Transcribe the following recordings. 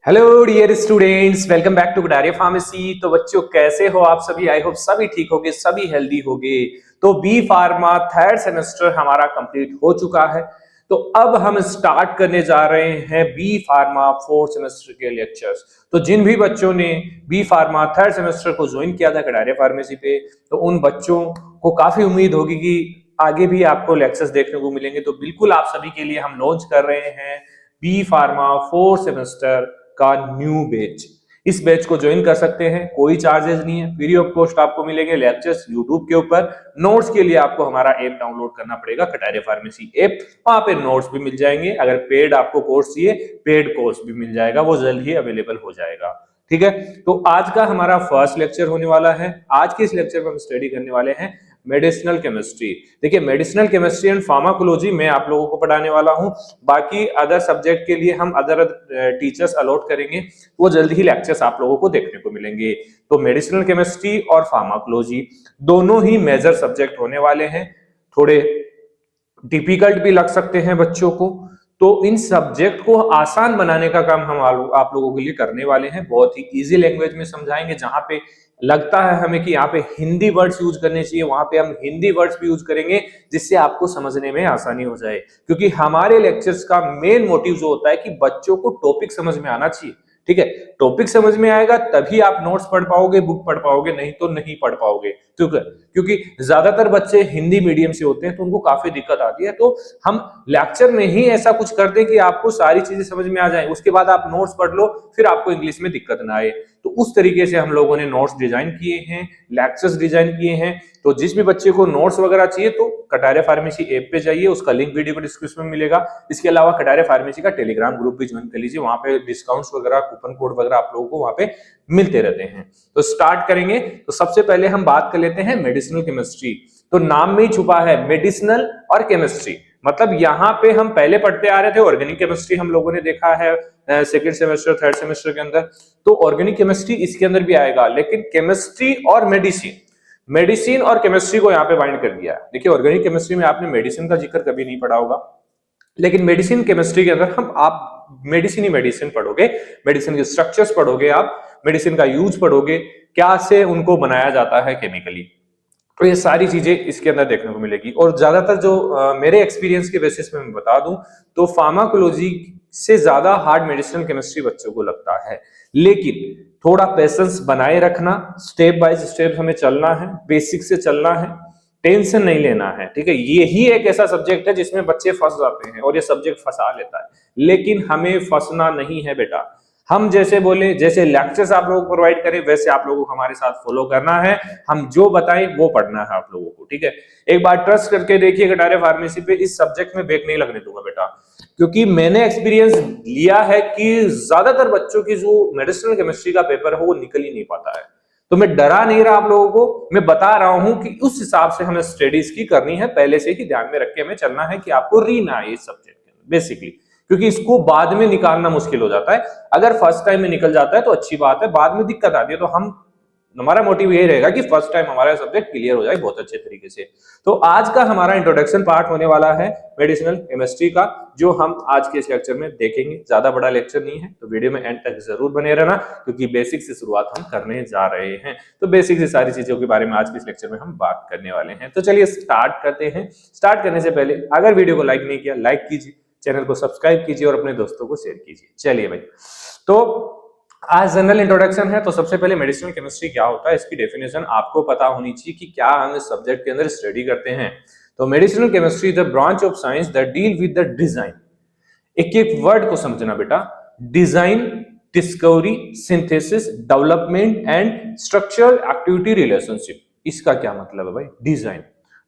Hello dear students, welcome back to Kataria pharmacy. तो बच्चों कैसे हो आप सभी? आई होप सभी ठीक होगे, सभी हेल्दी होगे। तो बी फार्मा थर्ड सेमेस्टर हमारा कंप्लीट हो चुका है। तो अब हम स्टार्ट करने जा रहे हैं बी फार्मा फोर्थ सेमेस्टर के लेक्चर्स। तो जिन भी बच्चों ने बी फार्मा थर्ड सेमेस्टर को ज्वाइन किया था कटारिया फार्मेसी पे, तो उन बच्चों को काफी उम्मीद होगी कि आगे भी आपको लेक्चर्स देखने को मिलेंगे। तो बिल्कुल आप सभी के लिए हम लॉन्च कर रहे हैं बी फार्मा फोर्थ सेमेस्टर का न्यू बैच। इस बैच को ज्वाइन कर सकते हैं, कोई चार्जेस नहीं है, फ्री ऑफ कॉस्ट आपको मिलेंगे लेक्चर्स यूट्यूब के ऊपर। नोट्स के लिए आपको हमारा ऐप डाउनलोड करना पड़ेगा, कटारिया फार्मेसी ऐप। वहां पे नोट्स भी मिल जाएंगे। अगर पेड आपको कोर्स चाहिए, पेड कोर्स भी मिल जाएगा, वो जल्द ही अवेलेबल हो जाएगा। ठीक है, तो आज का हमारा फर्स्ट लेक्चर होने वाला है। आज के इस लेक्चर में हम स्टडी करने वाले हैं मेडिसिनल केमिस्ट्री। देखिए, मेडिसिनल केमिस्ट्री एंड फार्माकोलॉजी मैं आप लोगों को पढ़ाने वाला हूं। बाकी अदर सब्जेक्ट के लिए हम अदर टीचर्स अलॉट करेंगे, वो जल्द ही लेक्चर्स आप लोगों को देखने को मिलेंगे। तो मेडिसिनल केमिस्ट्री और फार्माकोलॉजी दोनों ही मेजर सब्जेक्ट होने वाले हैं। थोड़े डिफिकल्ट भी लग सकते हैं बच्चों को, तो इन सब्जेक्ट को आसान बनाने का काम हम आप लोगों के लिए करने वाले हैं। बहुत ही इजी लैंग्वेज में समझाएंगे। जहां पे लगता है हमें कि यहाँ पे हिंदी वर्ड्स यूज करने चाहिए, वहां पे हम हिंदी वर्ड्स भी यूज करेंगे, जिससे आपको समझने में आसानी हो जाए। क्योंकि हमारे लेक्चर्स का मेन मोटिव जो होता है कि बच्चों को टॉपिक समझ में आना चाहिए। ठीक है, टॉपिक समझ में आएगा तभी आप नोट्स पढ़ पाओगे, बुक पढ़ पाओगे, नहीं तो नहीं पढ़ पाओगे। ठीक है, क्योंकि ज्यादातर बच्चे हिंदी मीडियम से होते हैं तो उनको काफी दिक्कत आती है। तो हम लेक्चर में ही ऐसा कुछ कर दें कि आपको सारी चीजें समझ में आ जाए, उसके बाद आप नोट्स पढ़ लो, फिर आपको इंग्लिश में दिक्कत ना आए। तो उस तरीके से हम लोगों ने नोट्स डिजाइन किए हैं, लेक्चर्स डिजाइन किए हैं। तो जिस भी बच्चे को नोट्स वगैरह चाहिए तो कटारिया फार्मेसी ऐप पे जाइए, उसका लिंक वीडियो को डिस्क्रिप्शन में मिलेगा। इसके अलावा कटारिया फार्मेसी का टेलीग्राम ग्रुप भी ज्वाइन कर लीजिए, वहां पे डिस्काउंट्स वगैरह, कूपन कोड वगैरह आप लोगों को वहां पे मिलते रहते हैं। तो स्टार्ट करेंगे। तो सबसे पहले हम बात कर लेते हैं मेडिसिनल केमिस्ट्री। तो नाम में ही छुपा है मेडिसिनल और केमिस्ट्री। मतलब यहाँ पे हम पहले पढ़ते आ रहे थे ऑर्गेनिक केमिस्ट्री, हम लोगों ने देखा है सेकंड सेमेस्टर थर्ड सेमेस्टर के अंदर। तो ऑर्गेनिक केमिस्ट्री इसके अंदर भी आएगा, लेकिन केमिस्ट्री और मेडिसिन और केमिस्ट्री को यहाँ पे बाइंड कर दिया। देखिए, ऑर्गेनिक केमिस्ट्री में आपने मेडिसिन का जिक्र कभी नहीं पढ़ा होगा, लेकिन मेडिसिन केमिस्ट्री के अंदर हम आप मेडिसिन ही मेडिसिन पढ़ोगे, मेडिसिन के स्ट्रक्चर्स पढ़ोगे, आप मेडिसिन का यूज पढ़ोगे, क्या से उनको बनाया जाता है केमिकली। तो ये सारी चीजें इसके अंदर देखने को मिलेगी। और ज्यादातर जो मेरे एक्सपीरियंस के बेसिस पे मैं बता दूं तो फार्माकोलॉजी से ज्यादा हार्ड मेडिसिनल केमिस्ट्री बच्चों को लगता है। लेकिन थोड़ा पेशेंस बनाए रखना, स्टेप बाय स्टेप हमें चलना है, बेसिक से चलना है, टेंशन नहीं लेना है। ठीक है, यही एक ऐसा सब्जेक्ट है जिसमें बच्चे फंस जाते हैं और ये सब्जेक्ट फंसा लेता है। लेकिन हमें फंसना नहीं है बेटा। हम जैसे बोले, जैसे लेक्चर्स आप लोगों को प्रोवाइड करें, वैसे आप लोगों को हमारे साथ फॉलो करना है। हम जो बताएं वो पढ़ना है आप लोगों को। ठीक है, एक बार ट्रस्ट करके देखिए कटारिया फार्मेसी पे, इस सब्जेक्ट में बैक नहीं लगने दूंगा बेटा। क्योंकि मैंने एक्सपीरियंस लिया है कि ज्यादातर बच्चों की जो मेडिसिनल केमिस्ट्री का पेपर है वो निकल ही नहीं पाता है। तो मैं डरा नहीं रहा आप लोगों को, मैं बता रहा हूं कि उस हिसाब से हमें स्टडीज की करनी है, पहले से ही ध्यान में रख के हमें चलना है कि आपको री ना आए इस सब्जेक्ट के अंदर बेसिकली। क्योंकि इसको बाद में निकालना मुश्किल हो जाता है। अगर फर्स्ट टाइम में निकल जाता है तो अच्छी बात है, बाद में दिक्कत आती है तो हमारा मोटिव यही रहेगा कि फर्स्ट टाइम हमारा सब्जेक्ट क्लियर हो जाए बहुत अच्छे तरीके से। तो आज का हमारा इंट्रोडक्शन पार्ट होने वाला है मेडिसिनल केमिस्ट्री का, जो हम आज के इस लेक्चर में देखेंगे। ज्यादा बड़ा लेक्चर नहीं है, तो वीडियो में एंड तक जरूर बने रहना, क्योंकि बेसिक से शुरुआत हम करने जा रहे हैं। तो बेसिक से सारी चीजों के बारे में आज के इस लेक्चर में हम बात करने वाले हैं। तो चलिए स्टार्ट करते हैं। स्टार्ट करने से पहले अगर वीडियो को लाइक नहीं किया, लाइक कीजिए, चैनल को सब्सक्राइब कीजिए और अपने दोस्तों को शेयर कीजिए। चलिए भाई, तो आज जनरल इंट्रोडक्शन है। तो सबसे पहले मेडिसिनल केमिस्ट्री क्या होता है, इसकी डेफिनेशन आपको पता होनी चाहिए कि क्या हम इस सब्जेक्ट के अंदर स्टडी करते हैं। तो medicinal chemistry the branch of science that deal with the design. एक एक वर्ड को समझना बेटा। Design, discovery, synthesis, development and structural activity relationship. इसका क्या मतलब है भाई? डिजाइन,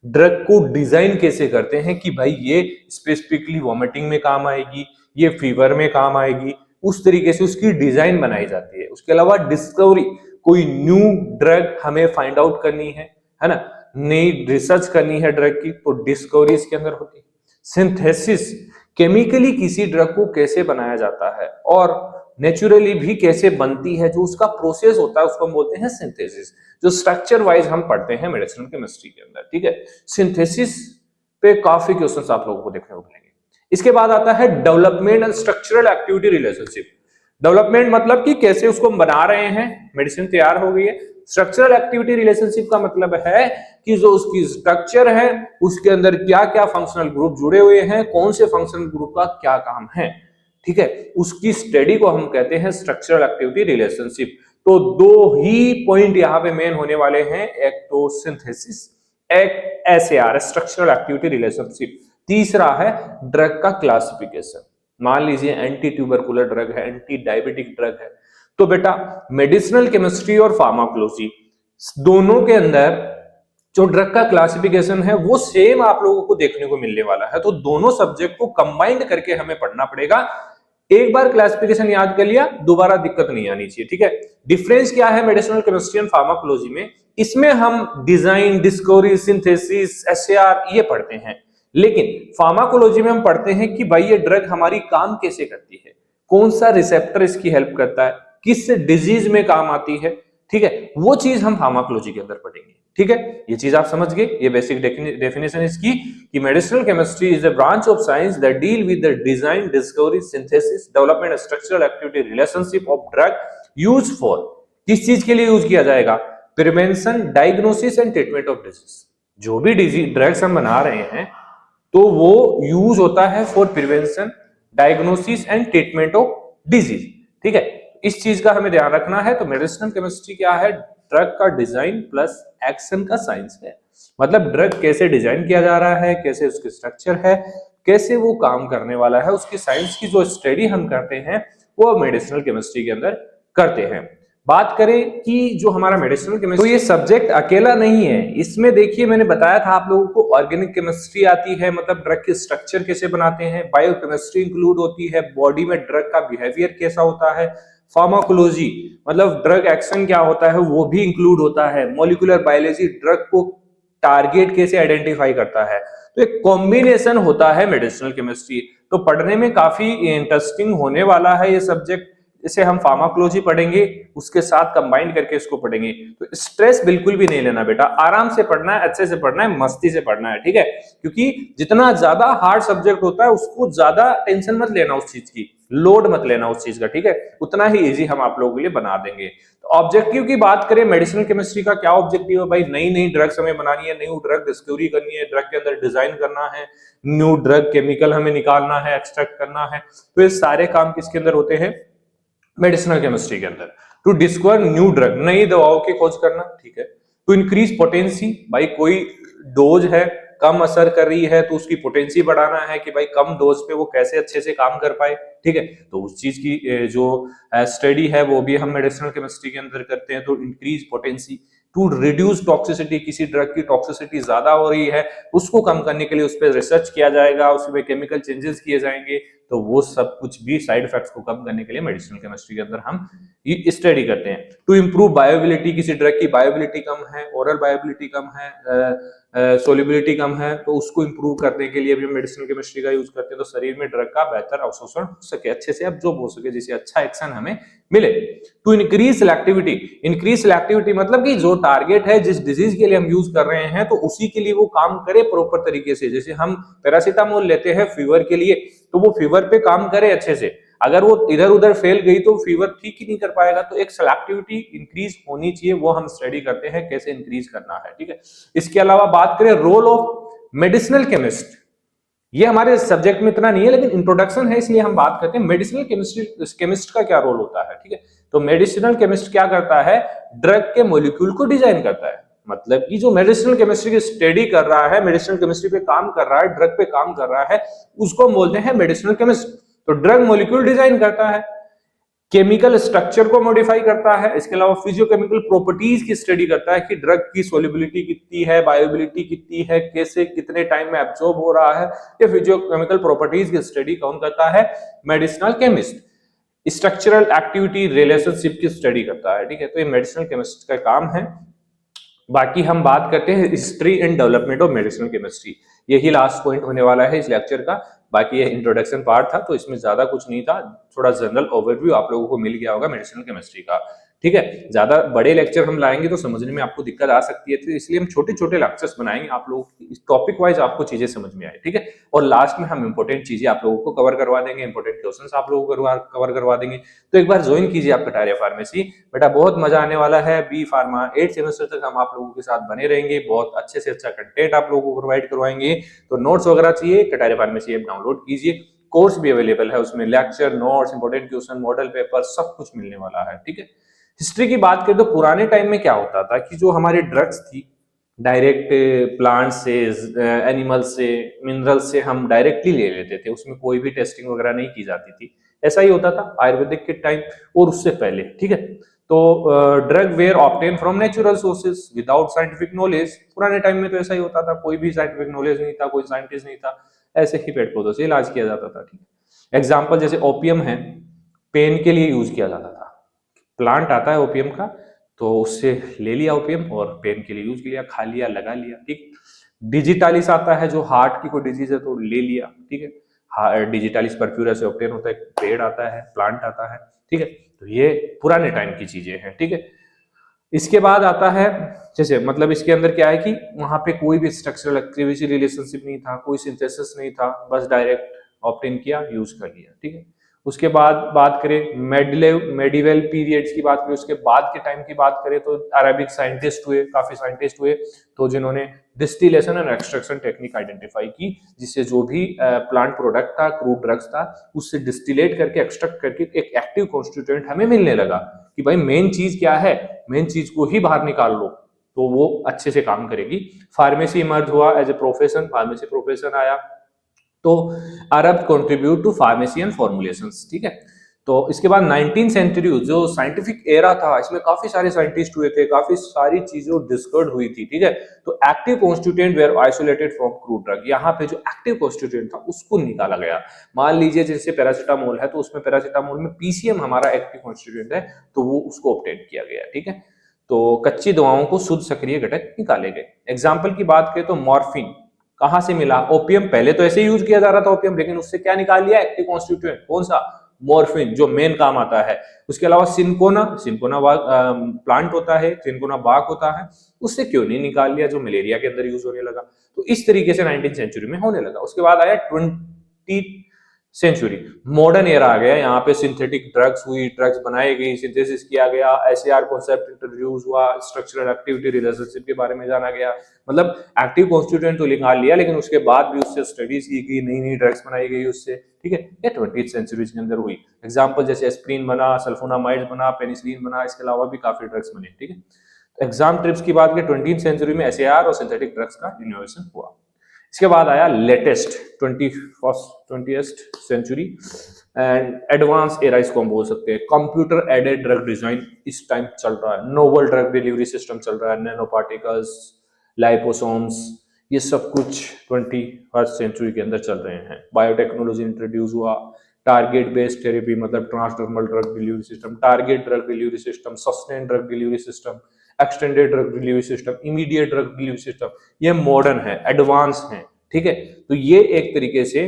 ड्रग को डिजाइन कैसे करते हैं कि भाई ये स्पेसिफिकली वॉमिटिंग में काम आएगी, ये फीवर में काम आएगी, उस तरीके से उसकी डिजाइन बनाई जाती है। उसके अलावा डिस्कवरी, कोई न्यू ड्रग हमें फाइंड आउट करनी है ना, नई रिसर्च करनी है ड्रग की, तो डिस्कवरी इसके अंदर होती है। सिंथेसिस, केमिकली किसी ड्रग को कैसे बनाया जाता है और नेचुरली भी कैसे बनती है, जो उसका प्रोसेस होता है उसको हम बोलते हैं सिंथेसिस, जो स्ट्रक्चर वाइज हम पढ़ते हैं मेडिसिनल केमिस्ट्री के अंदर। ठीक है, सिंथेसिस पे काफी क्वेश्चंस आप लोगों को देखने को मिलेंगे। इसके बाद आता है development and structural activity relationship. Development मतलब कि कैसे उसको हम बना रहे हैं, मेडिसिन तैयार हो गई है। स्ट्रक्चरल एक्टिविटी रिलेशनशिप का मतलब है कि जो उसकी स्ट्रक्चर है उसके अंदर क्या क्या फंक्शनल ग्रुप जुड़े हुए हैं, कौन से फंक्शनल ग्रुप का क्या काम है, ठीक है, उसकी स्टडी को हम कहते हैं स्ट्रक्चरल एक्टिविटी रिलेशनशिप। तो दो ही पॉइंट यहां पे मेन होने वाले हैं, एक तो सिंथेसिस, एक एसएआर स्ट्रक्चरल एक्टिविटी रिलेशनशिप, तीसरा है ड्रग का क्लासिफिकेशन। मान लीजिए एंटी ट्यूबरकुलर ड्रग है, एंटी डायबिटिक ड्रग है, तो बेटा मेडिसिनल केमिस्ट्री और फार्माकोलॉजी दोनों के अंदर जो ड्रग का क्लासिफिकेशन है वो सेम आप लोगों को देखने को मिलने वाला है। तो दोनों सब्जेक्ट को कंबाइंड करके हमें पढ़ना पड़ेगा। एक बार क्लासिफिकेशन याद कर लिया, दोबारा दिक्कत नहीं आनी चाहिए, ठीक है। डिफरेंस क्या है मेडिसिनल केमिस्ट्री एंड फार्माकोलॉजी में? इसमें हम डिजाइन, डिस्कवरी, सिंथेसिस, एसएआर ये पढ़ते हैं, लेकिन फार्माकोलॉजी में हम पढ़ते हैं कि भाई ये ड्रग हमारी काम कैसे करती है, कौन सा रिसेप्टर इसकी हेल्प करता है, किस डिजीज में काम आती है, ठीक है, वो चीज हम फार्माकोलॉजी के अंदर पढ़ेंगे, ठीक है। ये चीज आप समझ गए, ये बेसिक डेफिनेशन इसकी कि medicinal chemistry is a branch of science that deal with the design, discovery, synthesis, development and structural activity relationship of drug use for, किस चीज के लिए यूज किया जाएगा? Prevention, diagnosis and treatment of disease. जो भी डिजीज ड्रग्स हम बना रहे हैं तो वो यूज होता है for prevention, diagnosis and treatment of disease, ठीक है। इस चीज का हमें ध्यान रखना है। तो मेडिसिनल केमिस्ट्री क्या है? ड्रग का डिजाइन प्लस एक्शन का साइंस है। मतलब ड्रग कैसे डिजाइन किया जा रहा है, कैसे उसकी स्ट्रक्चर है, कैसे वो काम करने वाला है, उसकी साइंस की जो स्टडी हम करते हैं वो मेडिसिनल केमिस्ट्री के अंदर करते हैं। बात करें कि जो हमारा मेडिसिनल केमिस्ट्री, तो ये सब्जेक्ट अकेला नहीं है। इसमें देखिए मैंने बताया था आप लोगों को, ऑर्गेनिक केमिस्ट्री आती है, मतलब ड्रग के स्ट्रक्चर कैसे बनाते हैं, बायोकेमिस्ट्री इंक्लूड होती है, बॉडी में ड्रग का बिहेवियर कैसा होता है, फार्माकोलॉजी मतलब ड्रग एक्शन क्या होता है वो भी इंक्लूड होता है, मॉलिक्यूलर बायोलॉजी ड्रग को टारगेट कैसे आइडेंटिफाई करता है। तो एक कॉम्बिनेशन होता है मेडिसिनल केमिस्ट्री। तो पढ़ने में काफी इंटरेस्टिंग होने वाला है ये सब्जेक्ट। इसे हम फार्माकोलॉजी पढ़ेंगे, उसके साथ कंबाइन करके इसको पढ़ेंगे। तो स्ट्रेस बिल्कुल भी नहीं लेना बेटा, आराम से पढ़ना है, अच्छे से पढ़ना है, मस्ती से पढ़ना है, ठीक है। क्योंकि जितना ज्यादा हार्ड सब्जेक्ट होता है उसको ज्यादा टेंशन मत लेना, उस चीज की लोड मत लेना उस चीज का, ठीक है। उतना ही इजी हम आप लोगों के लिए बना देंगे। तो ऑब्जेक्टिव की बात करें, मेडिसिनल केमिस्ट्री का क्या ऑब्जेक्टिव है भाई? नई नई ड्रग्स हमें बनानी है, न्यू ड्रग डिस्कवरी करनी है, ड्रग के अंदर डिजाइन करना है, न्यू ड्रग केमिकल हमें निकालना है, एक्सट्रैक्ट करना है। तो ये सारे काम किसके अंदर होते हैं? मेडिसिनल केमिस्ट्री के अंदर। टू डिस्कवर न्यू ड्रग, नई दवाओं की खोज करना, ठीक है। टू इंक्रीज पोटेंसी, भाई कोई डोज है कम असर कर रही है तो उसकी पोटेंसी बढ़ाना है कि भाई कम डोज पे वो कैसे अच्छे से काम कर पाए, ठीक है। तो उस चीज की जो स्टडी है वो भी हम मेडिसिनल केमिस्ट्री के अंदर करते हैं। तो increase potency. To reduce toxicity, किसी ड्रग की टॉक्सिसिटी ज्यादा हो रही है उसको कम करने के लिए उस पर रिसर्च किया जाएगा, उसमें केमिकल चेंजेस किए जाएंगे। तो वो सब कुछ भी साइड इफेक्ट्स को कम करने के लिए मेडिसिनल केमिस्ट्री के अंदर हम ये स्टडी करते हैं। टू इंप्रूव बायोबिलिटी, किसी ड्रग की बायोबिलिटी कम है, ओरल बायोबिलिटी कम है, सोल्युबिलिटी कम है, तो उसको इंप्रूव करने के लिए भी हम मेडिसिनल केमिस्ट्री का यूज करते हैं। तो शरीर में ड्रग का बेहतर अवशोषण हो सके, अच्छे से एब्जॉर्ब हो सके, जिससे अच्छा एक्शन हमें मिले। To increase selectivity, increase selectivity मतलब कि जो टारगेट है जिस डिजीज के लिए हम यूज कर रहे हैं तो उसी के लिए वो काम करे प्रॉपर तरीके से। जैसे हम पैरासीटामोल लेते हैं फीवर के लिए, तो वो फीवर पे काम करे अच्छे से। अगर वो इधर उधर फेल गई तो फीवर ठीक ही नहीं कर पाएगा। तो एक सिलेक्टिविटी इंक्रीज होनी चाहिए, वो हम स्टडी करते हैं कैसे इंक्रीज करना है, ठीक है। इसके अलावा बात करें रोल ऑफ मेडिसिनल केमिस्ट, ये हमारे सब्जेक्ट में इतना नहीं है लेकिन इंट्रोडक्शन है इसलिए हम बात करते हैं। मेडिसिनल केमिस्ट का क्या रोल होता है, ठीक है। तो मेडिसिनल केमिस्ट क्या करता है? ड्रग के मॉलिक्यूल को डिजाइन करता है। मतलब कि जो मेडिसिनल केमिस्ट्री की स्टडी कर रहा है, मेडिसिनल केमिस्ट्री पे काम कर रहा है, ड्रग पे काम कर रहा है, उसको बोलते हैं मेडिसिनल केमिस्ट। तो ड्रग मॉलिक्यूल डिजाइन करता है, केमिकल स्ट्रक्चर को मॉडिफाई करता है, इसके अलावा फिजियोकेमिकल प्रॉपर्टीज की स्टडी करता है कि ड्रग की सोल्युबिलिटी कितनी है, बायोबिलिटी कितनी है, कैसे कितने टाइम में एब्जॉर्ब हो रहा है। ये फिजियोकेमिकल प्रॉपर्टीज की स्टडी कौन करता है? Medicinal chemist. Structural activity relationship की स्टडी करता है, ठीक है। तो ये मेडिसिनल केमिस्ट का काम है। बाकी हम बात करते हैं history and development of medicinal chemistry, यही लास्ट पॉइंट होने वाला है इस लेक्चर का। बाकी ये इंट्रोडक्शन पार्ट था तो इसमें ज्यादा कुछ नहीं था, थोड़ा जनरल ओवरव्यू आप लोगों को मिल गया होगा मेडिसिनल केमिस्ट्री का। ठीक है। ज्यादा बड़े लेक्चर हम लाएंगे तो समझने में आपको दिक्कत आ सकती है, तो इसलिए हम छोटे छोटे लेक्चर्स बनाएंगे आप लोगों की, टॉपिक वाइज आपको चीजें समझ में आए, ठीक है। और लास्ट में हम इंपॉर्टेंट चीजें आप लोगों को कवर करवा देंगे, इंपॉर्टेंट क्वेश्चंस आप लोगों को कवर करवा देंगे। तो एक बार ज्वाइन कीजिए आप कटारिया फार्मेसी, बेटा बहुत मजा आने वाला है। बी फार्मा 8 सेमेस्टर तक हम आप लोगों के साथ बने रहेंगे, बहुत अच्छे से अच्छा कंटेंट आप लोगों को प्रोवाइड करवाएंगे। तो नोट्स वगैरह चाहिए, कटारिया फार्मेसी ऐप डाउनलोड कीजिए, कोर्स भी अवेलेबल है, उसमें lecture, notes, important question, model paper सब कुछ मिलने वाला है, ठीक है। हिस्ट्री की बात करें तो पुराने टाइम में क्या होता था कि जो हमारी ड्रग्स थी डायरेक्ट प्लांट से, एनिमल से, मिनरल से हम डायरेक्टली ले लेते थे, उसमें कोई भी टेस्टिंग वगैरह नहीं की जाती थी। ऐसा ही होता था आयुर्वेदिक के टाइम और उससे पहले, ठीक है। तो drug were obtain from natural sources without scientific knowledge, पुराने टाइम में तो ऐसा ही होता था, कोई भी साइंटिफिक नॉलेज नहीं था, कोई साइंटिस्ट नहीं था, ऐसे ही पेड़ पौधों से इलाज किया जाता था, ठीक है। एग्जाम्पल जैसे ओपियम है, पेन के लिए यूज किया जाता था, प्लांट आता है ओपियम का, तो उससे ले लिया ओपियम और पेन के लिए यूज किया, खा लिया, लगा लिया, ठीक। डिजिटालिस आता है, जो हार्ट की कोई डिजीज है तो ले लिया, ठीक है। डिजिटालिस परफ्यूरा से ऑब्टेन होता है, पेड़ आता है, प्लांट आता है, ठीक है। तो ये पुराने टाइम की चीजें हैं, ठीक है। इसके बाद आता है, जैसे मतलब इसके अंदर क्या है कि वहां पे कोई भी स्ट्रक्चरल एक्टिविटी रिलेशनशिप नहीं था, कोई सिंथेसिस नहीं था, बस डायरेक्ट ऑप्टेन किया, यूज कर लिया, ठीक है। उसके बाद बात करें मेडिवल पीरियड्स की बात करें, उसके बाद के टाइम की बात करें तो अरेबिक साइंटिस्ट हुए, काफी साइंटिस्ट हुए, तो जिन्होंने distillation and extraction technique identify की, जिससे जो भी प्लांट प्रोडक्ट था, क्रूड ड्रग्स था, उससे डिस्टिलेट करके, एक्सट्रैक्ट करके एक एक्टिव कॉन्स्टिट्यूएंट हमें मिलने लगा कि भाई मेन चीज क्या है, मेन चीज को ही बाहर निकाल लो तो वो अच्छे से काम करेगी। फार्मेसी इमर्ज हुआ as a profession, pharmacy profession आया, तो Arab contribute to pharmacy and formulations, ठीक है। तो इसके बाद 19th सेंचुरी जो साइंटिफिक एरा था, इसमें काफी सारे साइंटिस्ट हुए थे, काफी सारी चीजें डिस्कवर्ड हुई थी, ठीक है। तो active constituent were isolated from crude drug, यहाँ पे जो एक्टिव कॉन्स्टिट्यूएंट था उसको निकाला गया। मान लीजिए जैसे पैरासिटामोल है, तो उसमें पैरासिटामोल में पीसीएम हमारा एक्टिव कॉन्स्टिट्यूएंट है, तो वो उसको ऑब्टेन किया गया, ठीक है। तो कच्ची दवाओं को शुद्ध सक्रिय घटक निकाले गए। एग्जाम्पल की बात करें तो मॉर्फिन कहां से मिला, ओपियम, पहले तो ऐसे ही यूज किया जा रहा था ओपियम, लेकिन उससे क्या निकाल लिया, एक्टिव कॉन्स्टिट्यूएंट, कौन सा, मॉर्फिन, जो मेन काम आता है। उसके अलावा सिनकोना, सिनकोना प्लांट होता है, सिनकोना बाग होता है, उससे क्यों नहीं निकाल लिया, जो मलेरिया के अंदर यूज होने लगा। तो इस तरीके से 19th सेंचुरी में होने लगा। उसके बाद आया 20th सेंचुरी, मॉडर्न एरा आ गया, यहाँ पे सिंथेटिक ड्रग्स हुई, ड्रग्स बनाई गई, सिंथेसिस किया गया, एसएआर कॉन्सेप्ट इंट्रोड्यूस हुआ, स्ट्रक्चरल एक्टिविटी रिलेशनशिप के बारे में जाना गया। मतलब एक्टिव कॉन्स्टिट्यूएंट तो निकाल लिया, लेकिन उसके बाद भी उससे स्टडीज की गई, नई नई ड्रग्स बनाई गई उससे, ठीक है। ये 20th सेंचुरी के अंदर हुई। एग्जाम्पल जैसे एस्प्रिन बना, सल्फोनामाइड बना, पेनिसिलिन बना, इसके अलावा भी काफी ड्रग्स बने, ठीक है। एग्जाम ट्रिप्स की बात करें, 20th सेंचुरी में एसएआर और सिंथेटिक ड्रग्स का इनोवेशन हुआ। इसके बाद आया latest 20th century and advance era, इसको हम बोल सकते हैं। कंप्यूटर एडेड ड्रग डिजाइन इस टाइम चल रहा है, नोवल ड्रग डिलीवरी सिस्टम चल रहा है, नैनो पार्टिकल्स, लाइपोसोम्स, ये सब कुछ 21st सेंचुरी के अंदर चल रहे हैं। बायोटेक्नोलॉजी इंट्रोड्यूस हुआ, टारगेट बेस्ड थेरेपी, मतलब transdermal drug delivery system, target drug delivery system, sustain drug delivery system, extended drug delivery system, immediate drug delivery system, ये मॉडर्न है, एडवांस है, ठीक है। तो ये एक तरीके से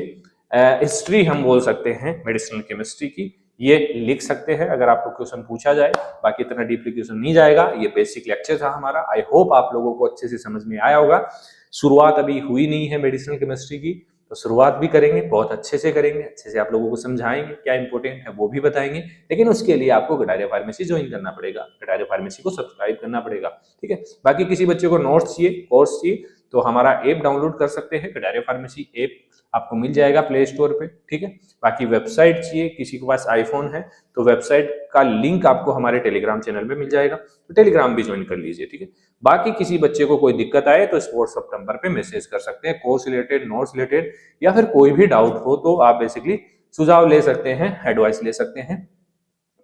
हिस्ट्री हम बोल सकते हैं मेडिसिनल केमिस्ट्री की, ये लिख सकते हैं अगर आपको क्वेश्चन पूछा जाए। बाकी इतना डीपली क्वेश्चन नहीं जाएगा, ये बेसिक लेक्चर था हमारा। आई होप आप लोगों को अच्छे से समझ में आया होगा। शुरुआत अभी हुई नहीं है मेडिसिनल केमिस्ट्री की, तो शुरुआत भी करेंगे, बहुत अच्छे से करेंगे, अच्छे से आप लोगों को समझाएंगे, क्या इंपॉर्टेंट है वो भी बताएंगे। लेकिन उसके लिए आपको कटारिया फार्मेसी ज्वाइन करना पड़ेगा, कटारिया फार्मेसी को सब्सक्राइब करना पड़ेगा, ठीक है। बाकी किसी बच्चे को नोट्स चाहिए, कोर्स चाहिए, तो हमारा ऐप डाउनलोड कर सकते हैं, कटारिया फार्मेसी ऐप आपको मिल जाएगा प्ले स्टोर पे, ठीक है। बाकी वेबसाइट चाहिए, किसी के पास आईफोन है तो वेबसाइट का लिंक आपको हमारे टेलीग्राम चैनल पे मिल जाएगा, तो टेलीग्राम भी ज्वाइन कर लीजिए, ठीक है। बाकी किसी बच्चे को कोई दिक्कत आए तो स्पोर्ट्स सितंबर पे मैसेज कर सकते हैं, कोर्स रिलेटेड, नोट्स रिलेटेड, या फिर कोई भी डाउट हो तो आप बेसिकली सुझाव ले सकते हैं, एडवाइस ले सकते हैं।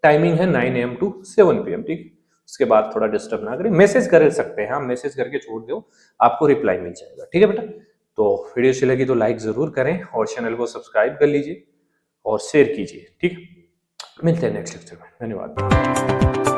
टाइमिंग है 9 AM to 7 PM, ठीक है। उसके बाद थोड़ा डिस्टर्ब ना करें, मैसेज कर सकते हैं, हम मैसेज करके छोड़ दो, आपको रिप्लाई मिल जाएगा, ठीक है बेटा। तो वीडियो अच्छी लगी तो लाइक जरूर करें और चैनल को सब्सक्राइब कर लीजिए और शेयर कीजिए, ठीक है। मिलते हैं नेक्स्ट लेक्चर में, धन्यवाद।